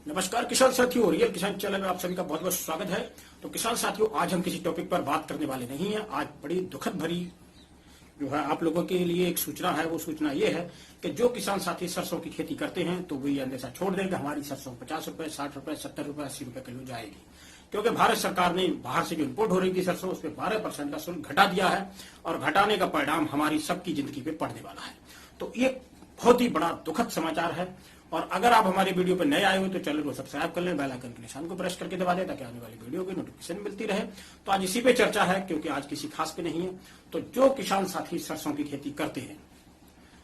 नमस्कार किसान साथियों, रियल किसान चैनल में आप सभी का बहुत बहुत स्वागत है। तो किसान साथियों, आज हम किसी टॉपिक पर बात करने वाले नहीं है। आज बड़ी दुखद भरी जो है आप लोगों के लिए एक सूचना है। वो सूचना ये है कि जो किसान साथी सरसों की खेती करते हैं तो वो ये अंदेशा छोड़ दें कि हमारी सरसों 50 रुपए, 60 रुपए, 70 रुपए, 80 रुपए किलो जाएगी, क्योंकि भारत सरकार ने बाहर से जो इम्पोर्ट हो रही थी सरसों, उस पर 12% का शुल्क घटा दिया है और घटाने का परिणाम हमारी सबकी जिंदगी पे पड़ने वाला है। तो ये बहुत ही बड़ा दुखद समाचार है। और अगर आप हमारी वीडियो पर नए आए हो तो चैनल को सब्सक्राइब कर लें, बेल आइकन के निशान को प्रेस करके दबा दें ताकि आने वाली वीडियो की नोटिफिकेशन मिलती रहे। तो आज इसी पे चर्चा है, क्योंकि आज किसी खास पे नहीं है। तो जो किसान साथी सरसों की खेती करते हैं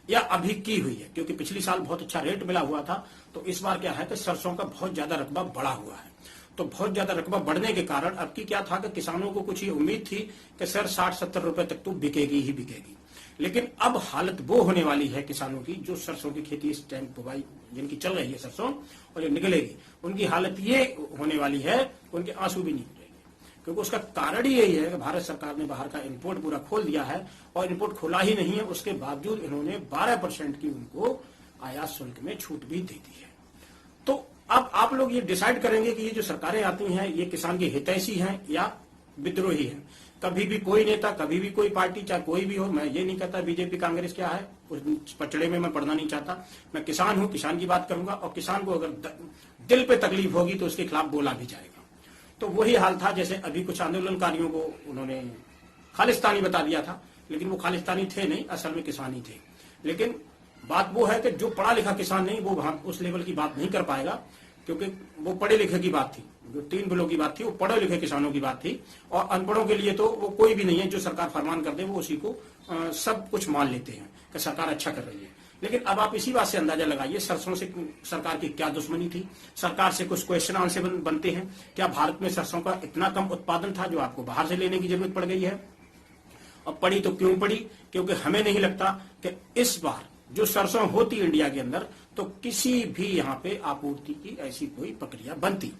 या अभी की हुई है, क्योंकि पिछली साल बहुत अच्छा रेट मिला हुआ था, तो इस बार क्या है कि सरसों का बहुत ज्यादा रकबा बढ़ा हुआ है। तो बहुत ज्यादा रकबा बढ़ने के कारण अब की क्या था कि किसानों को कुछ ये उम्मीद थी कि सर 60-70 रुपए तक तो बिकेगी ही बिकेगी। लेकिन अब हालत वो होने वाली है किसानों की जो सरसों की खेती इस टाइम बुवाई जिनकी चल रही है सरसों और जो निकलेगी, उनकी हालत ये होने वाली है, उनके आंसू भी नहीं गिरेंगे। क्योंकि उसका कारण ही यही है कि भारत सरकार ने बाहर का इम्पोर्ट पूरा खोल दिया है, और इम्पोर्ट खोला ही नहीं है, उसके बावजूद इन्होंने 12% की उनको आयात शुल्क में छूट भी दे दी है। तो अब आप लोग ये डिसाइड करेंगे कि ये जो सरकारें आती हैं ये किसान की हितैषी हैं या विद्रोही हैं। कभी भी कोई नेता, कभी भी कोई पार्टी, चाहे कोई भी हो, मैं ये नहीं कहता बीजेपी कांग्रेस क्या है, उस पचड़े में मैं पढ़ना नहीं चाहता। मैं किसान हूं, किसान की बात करूंगा, और किसान को अगर दिल पे तकलीफ होगी तो उसके खिलाफ बोला भी जाएगा। तो वही हाल था जैसे अभी कुछ आंदोलनकारियों को उन्होंने खालिस्तानी बता दिया था, लेकिन वो खालिस्तानी थे नहीं, असल में किसान ही थे। लेकिन बात वो है कि जो पढ़ा लिखा किसान नहीं, वो उस लेवल की बात नहीं कर पाएगा, क्योंकि वो पढ़े लिखे की बात थी। जो 3 बिलों की बात थी वो पढ़े लिखे किसानों की बात थी, और अनपढ़ों के लिए तो वो कोई भी नहीं है। जो सरकार फरमान कर दे वो उसी को सब कुछ मान लेते हैं कि सरकार अच्छा कर रही है। लेकिन अब आप इसी बात से अंदाजा लगाइए, सरसों से सरकार की क्या दुश्मनी थी। सरकार से कुछ क्वेश्चन आंसर बनते हैं। क्या भारत में सरसों का इतना कम उत्पादन था जो आपको बाहर से लेने की जरूरत पड़ गई है? और पड़ी तो क्यों पड़ी? क्योंकि हमें नहीं लगता कि इस बार जो सरसों होती इंडिया के अंदर तो किसी भी यहाँ पे आपूर्ति की ऐसी कोई प्रक्रिया बनती।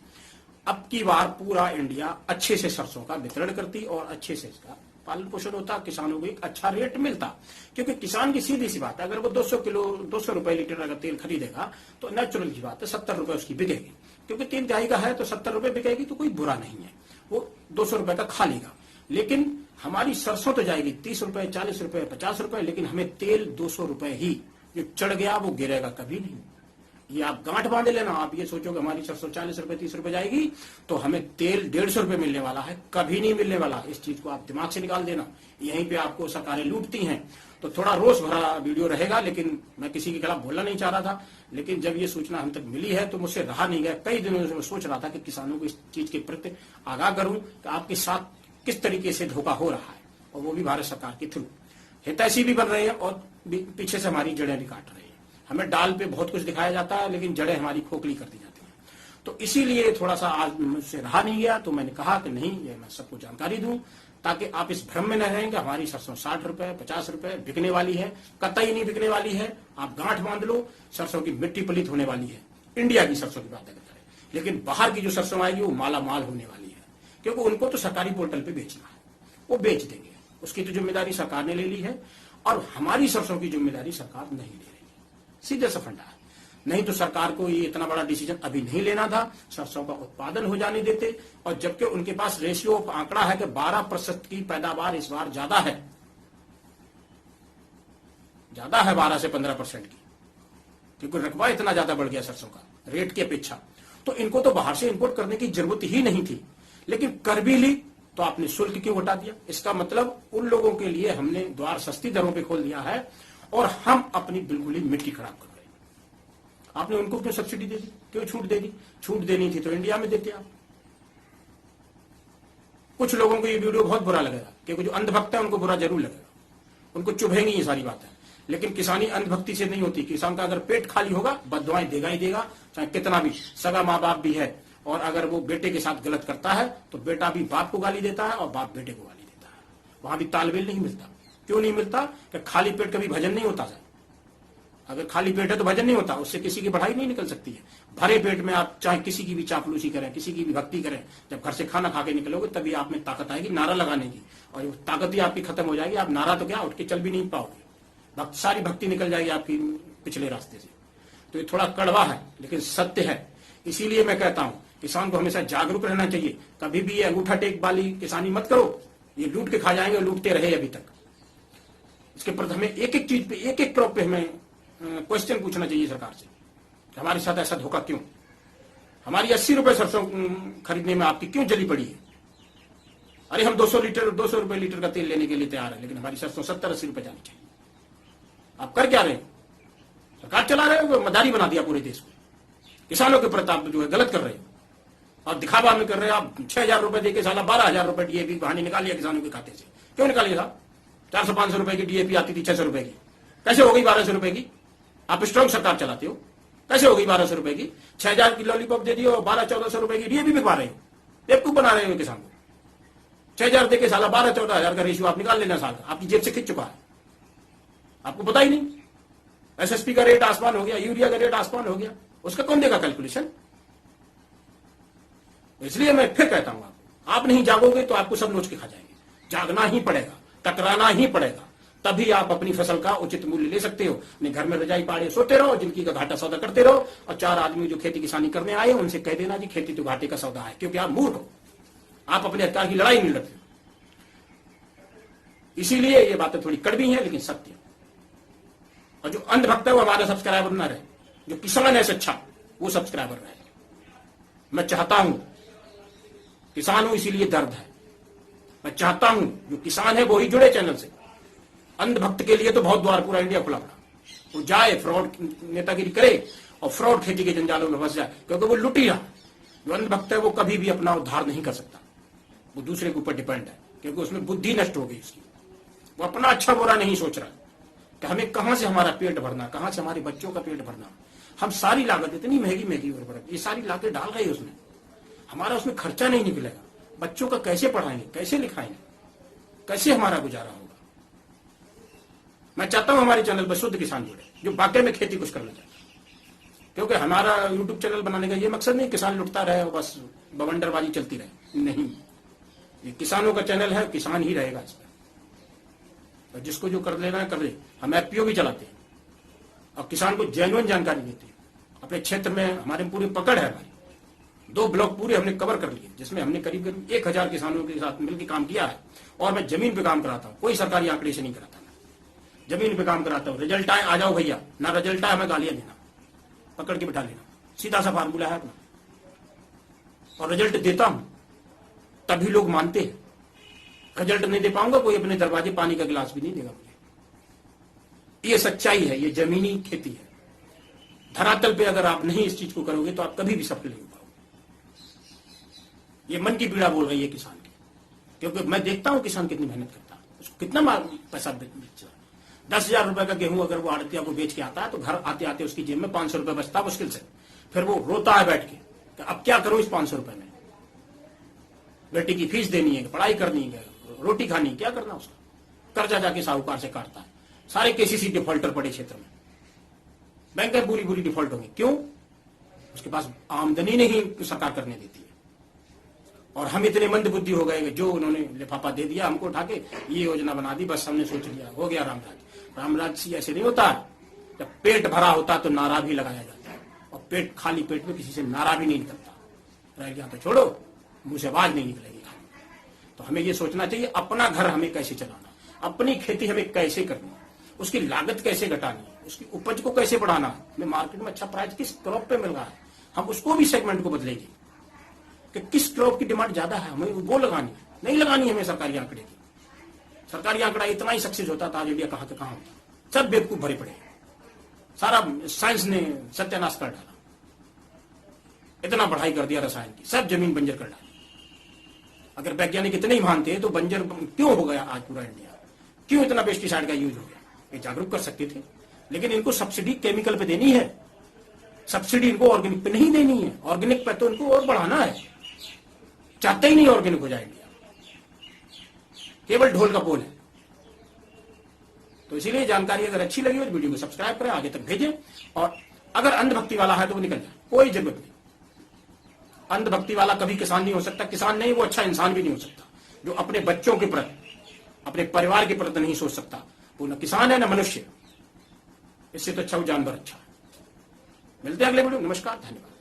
अब की बार पूरा इंडिया अच्छे से सरसों का वितरण करती और अच्छे से इसका पालन पोषण होता, किसानों को एक अच्छा रेट मिलता। क्योंकि किसान की सीधी सी बात है, अगर वो 200 रुपए लीटर अगर तेल खरीदेगा तो नेचुरल की बात है 70 रुपए उसकी बिकेगी। क्योंकि 3 तिहाई का है तो 70 रुपए बिकेगी, तो कोई बुरा नहीं है, वो 200 रुपए का खा लेगा। लेकिन हमारी सरसों तो जाएगी 30 रुपए, 40 रुपए, 50 रुपए, लेकिन हमें तेल 200 रुपए ही जो चढ़ गया वो गिरेगा कभी नहीं। ये आप गांठ बांध लेना। आप ये सोचो कि हमारी सरसों 40 रुपए, 30 रुपए जाएगी तो हमें तेल 150 रुपए मिलने वाला है, कभी नहीं मिलने वाला। इस चीज को आप दिमाग से निकाल देना। यहीं पे आपको सरकारें लूटती हैं। तो थोड़ा रोष भरा वीडियो रहेगा, लेकिन मैं किसी के खिलाफ बोलना नहीं चाह रहा था। लेकिन जब ये सूचना हम तक मिली है तो मुझसे रहा नहीं गया। कई दिनों से मैं सोच रहा था कि किसानों को इस चीज के प्रति आगाह करूं कि आपके साथ किस तरीके से धोखा हो रहा है, और वो भी भारत सरकार के थ्रू। हितैषी भी बन रहे हैं और पीछे से हमारी जड़ें भी काट रहे हैं। हमें डाल पे बहुत कुछ दिखाया जाता है, लेकिन जड़ें हमारी खोखली कर दी जाती हैं। तो इसीलिए थोड़ा सा आज मुझसे रहा नहीं गया, तो मैंने कहा कि नहीं, ये मैं सबको जानकारी दूं ताकि आप इस भ्रम में न रहें कि हमारी सरसों 60 रुपए, 50 रुपए बिकने वाली है। कतई नहीं बिकने वाली है। आप गांठ बांध लो, सरसों की मिट्टी पलीत होने वाली है। इंडिया की सरसों की बात अगर करें, लेकिन बाहर की जो सरसों आएगी वो माला माल होने वाली है, क्योंकि उनको तो सरकारी पोर्टल पे बेचना है, वो बेच देंगे। उसकी तो जिम्मेदारी सरकार ने ले ली है, और हमारी सरसों की जिम्मेदारी सरकार नहीं ले रही है। सीधे सा फंडा है। नहीं तो सरकार को ये इतना बड़ा डिसीजन अभी नहीं लेना था, सरसों का उत्पादन हो जाने देते। और जबकि उनके पास रेशियो आंकड़ा है कि 12% की पैदावार इस बार ज्यादा है 12 से 15% की, क्योंकि रकबा इतना ज्यादा बढ़ गया सरसों का रेट की अपेक्षा। तो इनको तो बाहर से इंपोर्ट करने की जरूरत ही नहीं थी, लेकिन कर भी ली तो आपने शुल्क क्यों हटा दिया? इसका मतलब उन लोगों के लिए हमने द्वार सस्ती दरों पे खोल दिया है, और हम अपनी बिल्कुल ही मिट्टी खराब कर रहे हैं। आपने उनको क्यों सब्सिडी दे दी, क्यों छूट दे दी? छूट देनी थी तो इंडिया में देते आप। कुछ लोगों को ये वीडियो बहुत बुरा लगेगा, क्योंकि जो अंधभक्त है उनको बुरा जरूर लगेगा, उनको चुभेंगी ये सारी बातें। लेकिन किसानी अंधभक्ति से नहीं होती। किसान का अगर पेट खाली होगा बददुआएं देगा ही देगा, चाहे कितना भी सगा माँ बाप भी है। और अगर वो बेटे के साथ गलत करता है तो बेटा भी बाप को गाली देता है और बाप बेटे को गाली देता है। वहां भी तालमेल नहीं मिलता। क्यों नहीं मिलता? कि खाली पेट कभी भजन नहीं होता है। अगर खाली पेट है तो भजन नहीं होता, उससे किसी की पढ़ाई नहीं निकल सकती है। भरे पेट में आप चाहे किसी की भी चापलूसी करें, किसी की भी भक्ति करें, जब घर से खाना खा के निकलोगे तभी आप में ताकत आएगी नारा लगाने की, और ताकत ही आपकी खत्म हो जाएगी। आप नारा तो क्या, उठ के चल भी नहीं पाओगे। सारी भक्ति निकल जाएगी आपकी पिछले रास्ते से। तो ये थोड़ा कड़वा है, लेकिन सत्य है इसीलिए मैं कहता हूं किसान को हमेशा जागरूक रहना चाहिए। कभी भी ये अंगूठा टेक वाली किसानी मत करो, ये लूट के खा जाएंगे, लूटते रहे अभी तक। इसके प्रति हमें एक एक चीज पे, एक एक क्रॉप पे हमें क्वेश्चन पूछना चाहिए सरकार से, हमारे साथ ऐसा धोखा क्यों? हमारी 80 रुपए सरसों खरीदने में आपकी क्यों जली पड़ी है? अरे हम 200 रुपए लीटर का तेल लेने के लिए तैयार है, लेकिन हमारी सरसों 70-80 रुपए जानी चाहिए। आप कर क्या रहे हैं? सरकार चला रहे हो, मदारी बना दिया पूरे देश को। किसानों के प्रति आप जो है गलत कर रहे हो और दिखावा में कर रहे हो। आप 6,000 रुपए देके साला 12,000 रुपए डीएपी बहाने निकाल लिया किसानों के खाते से। क्यों निकालिए साहब? 400-500 रुपए की डीएपी आती थी 600 रुपए की, कैसे हो गई 1,200 रुपए की? आप स्ट्रांग सरकार चलाते हो, कैसे हो गई 1,200 रुपए की? 6,000 की लॉलीपॉप दे दी और 1200-1400 रुपए की डीएपी बिकवा रहे हो, बेवकूफ बना रहे हो किसान को। 6,000 देके साला 12-14,000 का रेशियो आप निकाल लेना साल का, आपकी जेब से खिंच चुका है, आपको पता ही नहीं। एसएसपी का रेट आसमान हो गया, यूरिया का रेट आसमान हो गया, उसका कौन देगा कैलकुलेशन? इसलिए मैं फिर कहता हूं आप नहीं जागोगे तो आपको सब नोच के खा जाएंगे। जागना ही पड़ेगा, टकराना ही पड़ेगा, तभी आप अपनी फसल का उचित मूल्य ले सकते हो। अपने घर में रजाई पाड़े सोते रहो, जिंदगी का घाटा सौदा करते रहो, और 4 आदमी जो खेती किसानी करने आए उनसे कह देना जी खेती तो घाटे का सौदा है, क्योंकि आप मूर्ख हो, आप अपने अधिकार की लड़ाई नहीं लड़ते। इसीलिए ये बातें थोड़ी कड़वी हैं लेकिन सत्य। और जो अंधभक्त है वो हमारा सब्सक्राइबर न रहे, जो किसान है सच्चा वो सब्सक्राइबर रहे। मैं चाहता हूं, किसान हूं इसीलिए दर्द है, मैं चाहता हूं जो किसान है वो ही जुड़े चैनल से। अंधभक्त के लिए तो बहुत द्वार पूरा इंडिया खुला पड़ा, वो जाए फ्रॉड नेतागिरी करे और फ्रॉड खेती के जंजालों में फंस जाए, क्योंकि वो लुटी रहा। जो अंधभक्त है वो कभी भी अपना उद्धार नहीं कर सकता, वो दूसरे के ऊपर डिपेंड है, क्योंकि उसमें बुद्धि नष्ट हो गई उसकी। वो अपना अच्छा बुरा नहीं सोच रहा कि हमें कहां से हमारा पेट भरना, कहां से हमारे बच्चों का पेट भरना। हम सारी लागत इतनी महंगी उर्वरक ये सारी लागत डाल गई उसमें, हमारा उसमें खर्चा नहीं निकलेगा। बच्चों का कैसे पढ़ाएंगे, कैसे लिखाएंगे, कैसे हमारा गुजारा होगा? मैं चाहता हूं हमारे चैनल पर शुद्ध किसान जुड़े, जो वाकई में खेती कुछ करना चाहता है। क्योंकि हमारा यूट्यूब चैनल बनाने का ये मकसद नहीं किसान लुटता रहे और बस बवंडरबाजी चलती रहे, नहीं। ये किसानों का चैनल है, किसान ही रहेगा इस पर, जिसको जो कर लेना है कर ले। हम एफपीओ भी चलाते हैं और किसान को जेन्युइन जानकारी देते हैं। अपने क्षेत्र में हमारे पूरी पकड़ है, हमारी 2 ब्लॉक पूरे हमने कवर कर लिए, जिसमें हमने करीब 1000 किसानों के साथ मिलकर काम किया है। और मैं जमीन पे काम कराता हूँ, कोई सरकारी आंकड़े से नहीं कराता, मैं जमीन पे काम कराता हूँ। रिजल्ट आए आ जाओ भैया, ना रिजल्ट आए हमें गालियां देना, पकड़ के बिठा लेना, सीधा सा फार्मूला है अपना। और रिजल्ट देता हूं तभी लोग मानते हैं। रिजल्ट नहीं दे पाऊंगा, कोई अपने दरवाजे पानी का गिलास भी नहीं देगा मुझे। ये सच्चाई है, ये जमीनी खेती है। धरातल पे अगर आप नहीं इस चीज को करोगे तो आप कभी भी सफल नहीं हो पाओगे। ये मन की पीड़ा बोल रही है किसान की, क्योंकि मैं देखता हूं किसान कितनी मेहनत करता है, उसको कितना पैसा बेचता है। 10,000 रुपए का गेहूं अगर वो आड़तिया को बेच के आता है तो घर आते आते उसकी जेब में 500 रुपए बचता मुश्किल से। फिर वो रोता है बैठ के कि अब क्या करूं इस 500 रुपए में, बेटी की फीस देनी है, पढ़ाई करनी है, रोटी खानी है, क्या करना उसका। कर्जा जाके साहूकार से काटता है। सारे केसीसी डिफॉल्टर पड़े क्षेत्र में, बैंक बुरी डिफॉल्ट होंगी। क्यों? उसके पास आमदनी नहीं सरकार करने देती है। और हम इतने मंद बुद्धि हो गए, जो उन्होंने लिफाफा दे दिया हमको उठा के, ये योजना बना दी, बस हमने सोच लिया हो गया रामराज। रामराज सी ऐसे नहीं होता। जब पेट भरा होता तो नारा भी लगाया जाता है, और पेट खाली पेट में किसी से नारा भी नहीं निकलता। रह गया तो छोड़ो, मुंह से आवाज नहीं निकलेगी। तो हमें ये सोचना चाहिए अपना घर हमें कैसे चलाना, अपनी खेती हमें कैसे करनी, उसकी लागत कैसे घटानी, उसकी उपज को कैसे बढ़ाना, हमें मार्केट में अच्छा प्राइस किस क्रॉप पे मिल रहा है, हम उसको भी सेगमेंट को बदलेंगे कि किस क्रॉप की डिमांड ज्यादा है, हमें वो लगानी, नहीं लगानी हमें सरकारी आंकड़े की। सरकारी आंकड़ा इतना ही सक्सेस होता था, आज इंडिया कहां से कहां होता। सब बेवकूफ भरे पड़े, सारा साइंस ने सत्यानाश कर डाला, इतना पढ़ाई कर दिया रसायन की, सब जमीन बंजर कर डाली। अगर वैज्ञानिक इतने ही मानते हैं तो बंजर क्यों हो गया आज पूरा इंडिया, क्यों इतना पेस्टिसाइड का यूज हो गया? ये जागरूक कर सकते थे, लेकिन इनको सब्सिडी केमिकल पे देनी है, सब्सिडी इनको ऑर्गेनिक पे नहीं देनी है। ऑर्गेनिक पे तो इनको और बढ़ाना है, चाहते ही नहीं ऑर्गेनिक हो जाए इंडिया, केवल ढोल का बोल है। तो इसीलिए जानकारी अगर अच्छी लगी हो तो वीडियो को सब्सक्राइब करें, आगे तक भेजें। और अगर अंधभक्ति वाला है तो वो निकल जाए, कोई जरूरत नहीं। अंधभक्ति वाला कभी किसान नहीं हो सकता, किसान नहीं वो अच्छा इंसान भी नहीं हो सकता। जो अपने बच्चों के प्रति, अपने परिवार के प्रति नहीं सोच सकता, वो न किसान है न मनुष्य। इससे तो अच्छा वो जानवर अच्छा है। मिलते हैं अगले वीडियो। नमस्कार, धन्यवाद।